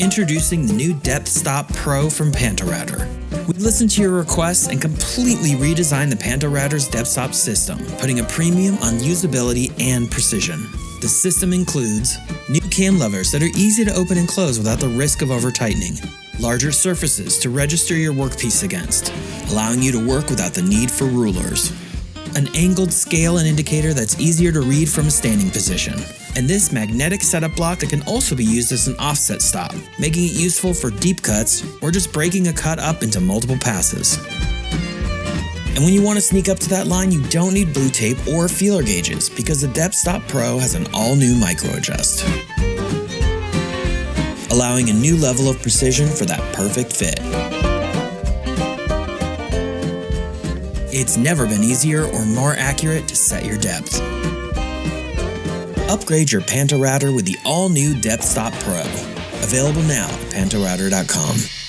Introducing the new Depth Stop Pro from PantoRouter. We listened to your requests and completely redesigned the PantoRouter's Depth Stop system, putting a premium on usability and precision. The system includes new cam levers that are easy to open and close without the risk of over-tightening, larger surfaces to register your workpiece against, allowing you to work without the need for rulers, an angled scale and indicator that's easier to read from a standing position, and this magnetic setup block that can also be used as an offset stop, making it useful for deep cuts or just breaking a cut up into multiple passes. And when you want to sneak up to that line, you don't need blue tape or feeler gauges because the Depth Stop Pro has an all-new micro adjust, allowing a new level of precision for that perfect fit. It's never been easier or more accurate to set your depth. Upgrade your PantoRouter with the all-new Depth Stop Pro. Available now at PantoRouter.com.